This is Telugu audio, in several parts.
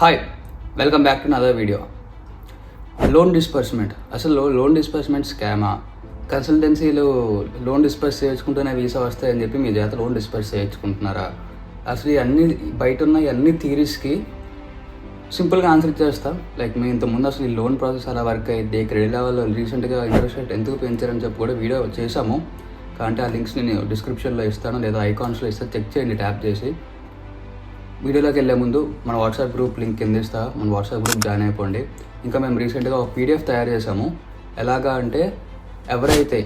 Hi, welcome back to another video. Loan disbursement, అసలు లోన్ డిస్పర్స్మెంట్ స్కామా? కన్సల్టెన్సీలు లోన్ డిస్పర్స్ చేయించుకుంటూనే వీసా వస్తాయని చెప్పి మీ చేత లోన్ డిస్పర్స్ చేయించుకుంటున్నారా? అసలు ఇవన్నీ బయట ఉన్న అన్ని థీరీస్కి సింపుల్గా ఆన్సర్ చేస్తాం. లైక్ మేము ఇంతకుముందు అసలు ఈ లోన్ ప్రాసెస్ అలా వర్క్ అయ్యింది, క్రెడిట్ లెవెల్ రీసెంట్గా ఇంట్రెస్ట్ రేట్ ఎందుకు పెంచారని చెప్పి కూడా వీడియో చేసాము. కాబట్టి ఆ లింక్స్ నేను డిస్క్రిప్షన్లో ఇస్తాను, లేదా ఐకాన్స్లో ఇస్తాను, చెక్ చేయండి ట్యాప్ చేసి. వీడియోలోకి వెళ్ళే ముందు మన వాట్సాప్ గ్రూప్ లింక్ కింద ఇస్తా, మన వాట్సాప్ గ్రూప్ జాయిన్ అయిపోండి. ఇంకా మేము రీసెంట్గా ఒక పీడిఎఫ్ తయారు చేసాము. ఎలాగా అంటే ఎవరైతే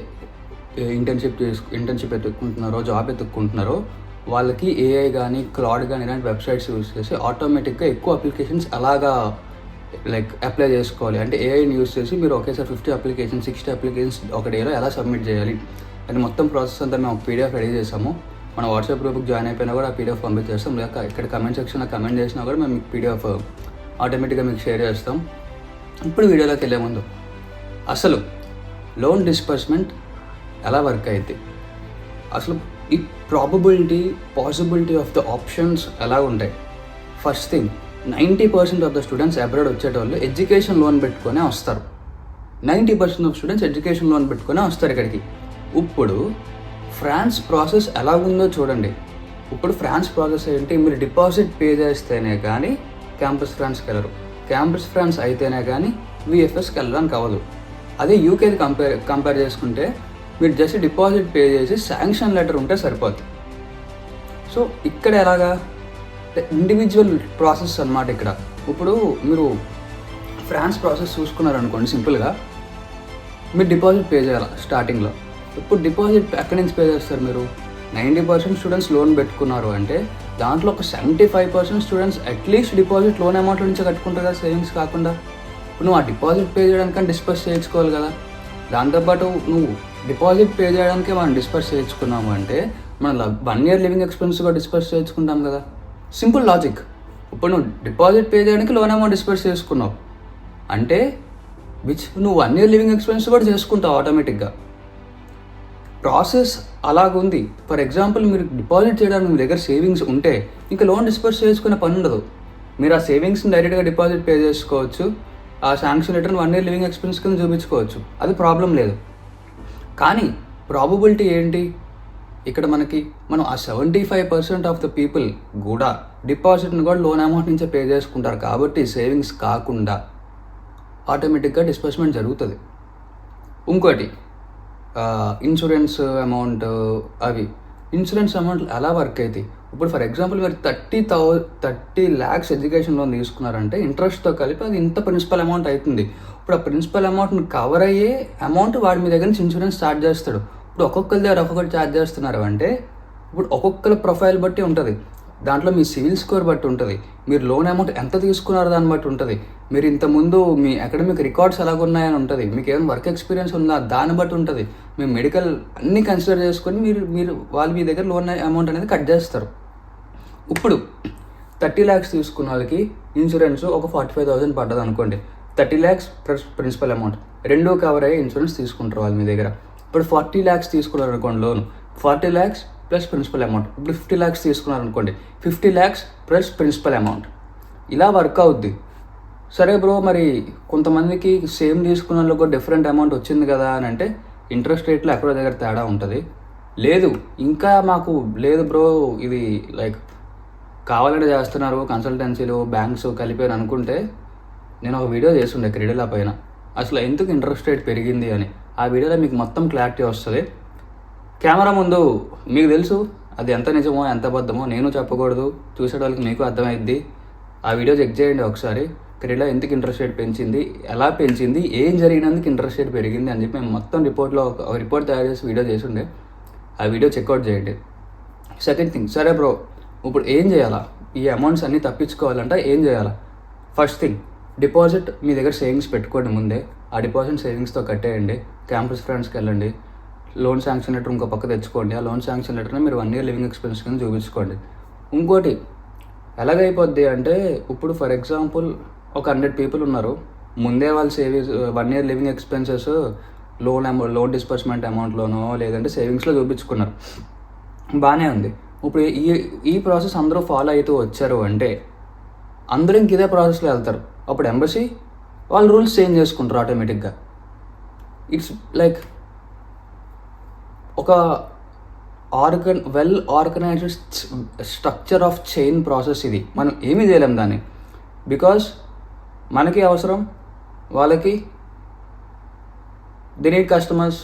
ఇంటర్న్షిప్ ఎత్తుక్కుంటున్నారో, జాబ్ ఎత్తుక్కుంటున్నారో వాళ్ళకి ఏఐ కానీ క్లౌడ్ కానీ ఇలాంటి వెబ్సైట్స్ యూస్ చేసి ఆటోమేటిక్గా ఎక్కువ అప్లికేషన్స్ అలాగా లైక్ అప్లై చేసుకోవాలి. అంటే ఏఐని యూస్ చేసి మీరు ఒకేసారి 50 అప్లికేషన్స్ 60 అప్లికేషన్స్ ఒక డేలో ఎలా సబ్మిట్ చేయాలి అని మొత్తం ప్రాసెస్ అంతా మేము ఒక పీడిఎఫ్ రెడీ చేసాము. మన వాట్సాప్ గ్రూప్కి జాయిన్ అయిపోయినా కూడా ఆ పీడిఎఫ్ పంపించేస్తాం. లేక ఇక్కడ కమెంట్ సెక్షన్లో కమెంట్ చేసినా కూడా మేము పీడిఎఫ్ ఆటోమేటిక్గా మీకు షేర్ చేస్తాం. ఇప్పుడు వీడియోలోకి వెళ్ళే ముందు అసలు లోన్ డిస్పర్స్మెంట్ ఎలా వర్క్ అయింది, అసలు ఈ పాసిబిలిటీ ఆఫ్ ద ఆప్షన్స్ ఎలా ఉంటాయి. First thing, 90% of the students abroad వచ్చేటోళ్ళు ఎడ్యుకేషన్ లోన్ పెట్టుకునే వస్తారు. 90% ఆఫ్ స్టూడెంట్స్ ఎడ్యుకేషన్ లోన్ పెట్టుకునే వస్తారు ఇక్కడికి. ఇప్పుడు ఫ్రాన్స్ ప్రాసెస్ ఎలా ఉందో చూడండి. ఇప్పుడు ఫ్రాన్స్ ప్రాసెస్ ఏంటి, మీరు డిపాజిట్ పే చేస్తేనే కానీ క్యాంపస్ ఫ్రాన్స్కి వెళ్ళరు, క్యాంపస్ ఫ్రాన్స్ అయితేనే కానీ విఎఫ్ఎస్కి వెళ్ళడానికి అవ్వదు. అదే యూకేది కంపేర్ చేసుకుంటే మీరు జస్ట్ డిపాజిట్ పే చేసి శాంక్షన్ లెటర్ ఉంటే సరిపోతుంది. సో ఇక్కడ ఎలాగా ఇండివిజువల్ ప్రాసెస్ అన్నమాట. ఇక్కడ ఇప్పుడు మీరు ఫ్రాన్స్ ప్రాసెస్ చూసుకున్నారనుకోండి, సింపుల్గా మీరు డిపాజిట్ పే చేయాలి స్టార్టింగ్లో. ఇప్పుడు డిపాజిట్ ఎక్కడి నుంచి పే చేస్తారు మీరు? 90% స్టూడెంట్స్ లోన్ పెట్టుకున్నారు అంటే దాంట్లో ఒక 75% students at least deposit loan amount నుంచి కట్టుకుంటారు కదా, సేవింగ్స్ కాకుండా. ఇప్పుడు నువ్వు ఆ డిపాజిట్ పే చేయడానికని డిస్పర్స్ చేయించుకోవాలి కదా. దాంతోపాటు నువ్వు డిపాజిట్ పే చేయడానికే మనం డిస్పర్స్ చేయించుకున్నాము అంటే మనం 1 year లివింగ్ ఎక్స్పెన్స్ కూడా డిస్పర్స్ చేయించుకుంటాం కదా. Simple logic. ఇప్పుడు నువ్వు డిపాజిట్ పే చేయడానికి లోన్ అమౌంట్ డిస్పర్స్ చేసుకున్నావు అంటే నువ్వు 1 year లివింగ్ ఎక్స్పెన్స్ కూడా చేసుకుంటావు ఆటోమేటిక్గా. ప్రాసెస్ అలాగుంది. ఫర్ ఎగ్జాంపుల్, మీరు డిపాజిట్ చేయడానికి మీ దగ్గర సేవింగ్స్ ఉంటే ఇంకా లోన్ డిస్పర్స్ చేసుకునే పని ఉండదు. మీరు ఆ సేవింగ్స్ని డైరెక్ట్గా డిపాజిట్ పే చేసుకోవచ్చు, ఆ శాంక్షన్ లెటర్ని 1 year లివింగ్ ఎక్స్పెన్స్ కింద చూపించుకోవచ్చు, అది ప్రాబ్లం లేదు. కానీ ప్రాబబిలిటీ ఏంటి ఇక్కడ మనం ఆ 75% ఆఫ్ ద పీపుల్ కూడా డిపాజిట్ని కూడా లోన్ అమౌంట్ నుంచే పే చేసుకుంటారు. కాబట్టి సేవింగ్స్ కాకుండా ఆటోమేటిక్గా డిస్బర్స్మెంట్ జరుగుతుంది. ఇంకోటి ఇన్సూరెన్స్ అమౌంట్, అవి ఇన్సూరెన్స్ అమౌంట్ ఎలా వర్క్ అవుతాయి. ఇప్పుడు ఫర్ ఎగ్జాంపుల్ మీరు 30 lakhs ఎడ్యుకేషన్ లోన్ తీసుకున్నారంటే ఇంట్రెస్ట్తో కలిపి అది ఇంత ప్రిన్సిపల్ అమౌంట్ అవుతుంది. ఇప్పుడు ఆ ప్రిన్సిపల్ అమౌంట్ని కవర్ అయ్యే అమౌంట్ వాడి మీ దగ్గర నుంచి ఇన్సూరెన్స్ స్టార్ట్ చేస్తాడు. ఇప్పుడు ఒక్కొక్కరి దగ్గర ఒక్కొక్కటి ఛార్జ్ చేస్తున్నారు అంటే ఇప్పుడు ఒక్కొక్కరి ప్రొఫైల్ బట్టి ఉంటుంది, దాంట్లో మీ సివిల్ స్కోర్ బట్టి ఉంటుంది, మీరు లోన్ అమౌంట్ ఎంత తీసుకున్నారో దాన్ని బట్టి ఉంటుంది, మీరు ఇంతకుముందు మీ అకాడమిక్ రికార్డ్స్ ఎలాగున్నాయని ఉంటుంది, మీకు ఏమైనా వర్క్ ఎక్స్పీరియన్స్ ఉందా దాన్ని బట్టి ఉంటుంది, మీ మెడికల్ అన్నీ కన్సిడర్ చేసుకొని మీరు వాళ్ళు మీ దగ్గర లోన్ అమౌంట్ అనేది కట్ చేస్తారు. ఇప్పుడు 30 lakhs తీసుకున్న వాళ్ళకి ఇన్సూరెన్స్ ఒక 45,000 పడ్డది అనుకోండి. 30 lakhs ప్లస్ ప్రిన్సిపల్ అమౌంట్ రెండూ కవర్ అయ్యే ఇన్సూరెన్స్ తీసుకుంటారు వాళ్ళు మీ దగ్గర. ఇప్పుడు 40 lakhs తీసుకున్నారు అనుకోండి loan, 40 lakhs plus principal amount. ఇప్పుడు 50 lakhs తీసుకున్నారు అనుకోండి, 50 lakhs ప్లస్ ప్రిన్సిపల్ అమౌంట్. ఇలా వర్క్ అవుద్ది. సరే బ్రో, మరి కొంతమందికి సేమ్ తీసుకున్న వాళ్ళకి కూడా డిఫరెంట్ అమౌంట్ వచ్చింది కదా అని అంటే ఇంట్రెస్ట్ రేట్లో ఎక్కడో దగ్గర తేడా ఉంటుంది. లేదు ఇంకా మాకు లేదు బ్రో, ఇది లైక్ కావాలంటే చేస్తున్నారు కన్సల్టెన్సీలు బ్యాంక్స్ కలిపారు అనుకుంటే నేను ఒక వీడియో చేస్తుండే క్రెడిట్ పైన అసలు ఎందుకు ఇంట్రెస్ట్ రేట్ పెరిగింది అని. ఆ వీడియోలో మీకు మొత్తం క్లారిటీ వస్తుంది. కెమెరా ముందు మీకు తెలుసు అది ఎంత నిజమో ఎంత అబద్ధమో, నేను చెప్పకూడదు, చూసే వాళ్ళకి మీకు అర్థమైద్ది. ఆ వీడియో చెక్ చేయండి ఒకసారి. క్రెడిట్లో ఎందుకు ఇంట్రెస్ట్ రేట్ పెంచింది, ఎలా పెంచింది, ఏం జరిగినందుకు ఇంట్రెస్ట్ రేట్ పెరిగింది అని చెప్పి మేము మొత్తం ఒక రిపోర్ట్ తయారు చేసి వీడియో చేసిండే. ఆ వీడియో చెక్అవుట్ చేయండి. సెకండ్ థింగ్, సరే బ్రో ఇప్పుడు ఏం చేయాలా, ఈ అమౌంట్స్ అన్నీ తప్పించుకోవాలంటే ఏం చేయాలా? ఫస్ట్ థింగ్, డిపాజిట్ మీ దగ్గర సేవింగ్స్ పెట్టుకోండి ముందే. ఆ డిపాజిట్ సేవింగ్స్తో కట్టేయండి, క్యాంపస్ ఫ్రెండ్స్కి వెళ్ళండి, లోన్ శాంక్షన్ లెటర్ ఇంకో పక్క తెచ్చుకోండి. ఆ లోన్ శాంక్షన్ లెటర్ని మీరు 1 year లివింగ్ ఎక్స్పెన్స్ కింద చూపించుకోండి. ఇంకోటి ఎలాగైపోద్ది అంటే ఇప్పుడు ఫర్ ఎగ్జాంపుల్ ఒక 100 people ఉన్నారు, ముందే వాళ్ళు 1 year living expenses loan disbursement అమౌంట్లోనో లేదంటే సేవింగ్స్లో చూపించుకున్నారు, బాగానే ఉంది. ఇప్పుడు ఈ ప్రాసెస్ అందరూ ఫాలో అవుతూ వచ్చారు అంటే అందరూ ఇంక ఇదే ప్రాసెస్లో వెళ్తారు. అప్పుడు ఎంబసీ వాళ్ళు రూల్స్ చేంజ్ చేసుకుంటారు ఆటోమేటిక్గా. ఇట్స్ లైక్ ఒక well organised structure of chain process ఇది. మనం ఏమీ చేయలేం దాన్ని, బికాస్ మనకి అవసరం, వాళ్ళకి దే నీడ్ కస్టమర్స్,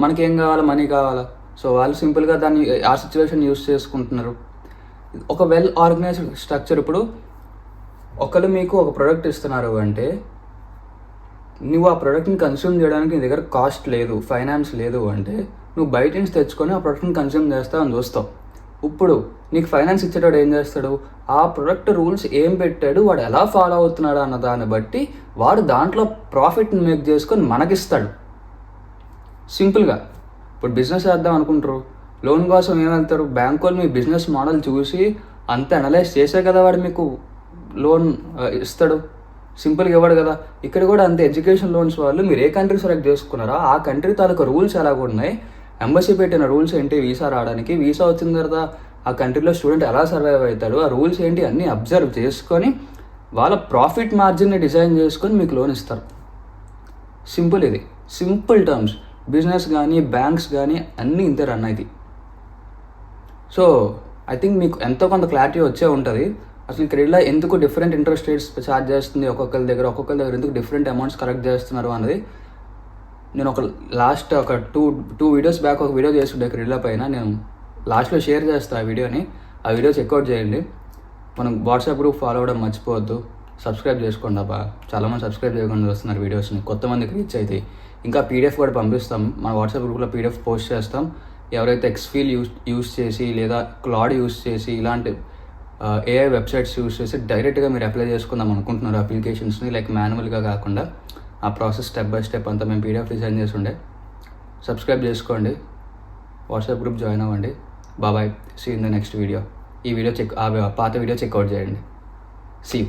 మనకేం కావాలా, మనీ కావాలా. సో వాళ్ళు సింపుల్గా దాన్ని ఆ సిచ్యువేషన్ యూస్ చేసుకుంటున్నారు. ఒక వెల్ ఆర్గనైజ్డ్ స్ట్రక్చర్. ఇప్పుడు ఒకరు మీకు ఒక ప్రోడక్ట్ ఇస్తున్నారు అంటే నువ్వు ఆ ప్రోడక్ట్ని కన్స్యూమ్ చేయడానికి నీ దగ్గర కాస్ట్ లేదు, ఫైనాన్స్ లేదు అంటే నువ్వు బయట నుంచి తెచ్చుకొని ఆ ప్రోడక్ట్ని కన్స్యూమ్ చేస్తావు అని చూస్తావు. ఇప్పుడు నీకు ఫైనాన్స్ ఇచ్చేటప్పుడు ఏం చేస్తాడు, ఆ ప్రొడక్ట్ రూల్స్ ఏం పెట్టాడు, వాడు ఎలా ఫాలో అవుతున్నాడు అన్న దాన్ని బట్టి వాడు దాంట్లో ప్రాఫిట్ని మేక్ చేసుకొని మనకిస్తాడు. సింపుల్గా ఇప్పుడు బిజినెస్ చేద్దాం అనుకుంటారు, లోన్ కోసం ఏమెళ్తారు, బ్యాంక్ వాళ్ళు మీ బిజినెస్ మోడల్ చూసి అంత అనలైజ్ చేసే కదా వాడు మీకు లోన్ ఇస్తాడు. సింపుల్గా ఇవ్వడు కదా. ఇక్కడ కూడా అంతే. ఎడ్యుకేషన్ లోన్స్ వాళ్ళు మీరు ఏ కంట్రీ సెలెక్ట్ చేసుకున్నారో ఆ కంట్రీ తాలూకా రూల్స్ ఎలాగ ఉన్నాయి, ఎంబసీ పెట్టిన రూల్స్ ఏంటి, వీసా రావడానికి, వీసా వచ్చిన తర్వాత ఆ కంట్రీలో స్టూడెంట్ ఎలా సర్వైవ్ అవుతాడు, ఆ రూల్స్ ఏంటి అన్నీ అబ్జర్వ్ చేసుకొని వాళ్ళ ప్రాఫిట్ మార్జిన్ని డిజైన్ చేసుకొని మీకు లోన్ ఇస్తారు. సింపుల్. ఇది సింపుల్ టర్మ్స్. బిజినెస్ కానీ బ్యాంక్స్ కానీ అన్నీ ఇంతే రన్ అవుతాయి. సో ఐ థింక్ మీకు ఎంతో కొంత క్లారిటీ వచ్చే ఉంటుంది. అసలు క్రెడిట్లో ఎందుకు డిఫరెంట్ ఇంట్రెస్ట్ రేట్స్ ఛార్జ్ చేస్తుంది ఒక్కొక్కరి దగ్గర ఎందుకు డిఫరెంట్ అమౌంట్స్ కలెక్ట్ చేస్తున్నారు అన్నది నేను లాస్ట్ ఒక టూ వీడియోస్ బ్యాక్ ఒక వీడియో చేస్తుండే క్రెడిట్లో పైన. నేను లాస్ట్లో షేర్ చేస్తాను ఆ వీడియోని. ఆ వీడియో చెక్అవుట్ చేయండి. మనం వాట్సాప్ గ్రూప్ ఫాలో అవ్వడం మర్చిపోవద్దు. సబ్స్క్రైబ్ చేసుకోండి అబ్బా. చాలామంది సబ్స్క్రైబ్ చేయకుండా వస్తున్నారు వీడియోస్ని. కొత్త మందికి రీచ్ అవుతాయి. ఇంకా పీడిఎఫ్ కూడా పంపిస్తాం. మన వాట్సాప్ గ్రూప్లో పీడిఎఫ్ పోస్ట్ చేస్తాం. ఎవరైతే ఎక్స్ఫీల్ యూస్ చేసి లేదా క్లాడ్ యూస్ చేసి ఇలాంటి ఏఐ వెబ్సైట్స్ యూస్ చేసి డైరెక్ట్గా మీరు అప్లై చేసుకుందాం అనుకుంటున్నారు అప్లికేషన్స్ని, లైక్ మాన్యువల్గా కాకుండా ఆ ప్రాసెస్ స్టెప్ బై స్టెప్ అంతా మేము పీడిఎఫ్ డిజైన్ చేసి ఉండే. సబ్స్క్రైబ్ చేసుకోండి, వాట్సాప్ గ్రూప్ జాయిన్ అవ్వండి. బాబాయ్, see in the next video. ఈ వీడియో పాత వీడియో చెక్అవుట్ చేయండి. See you.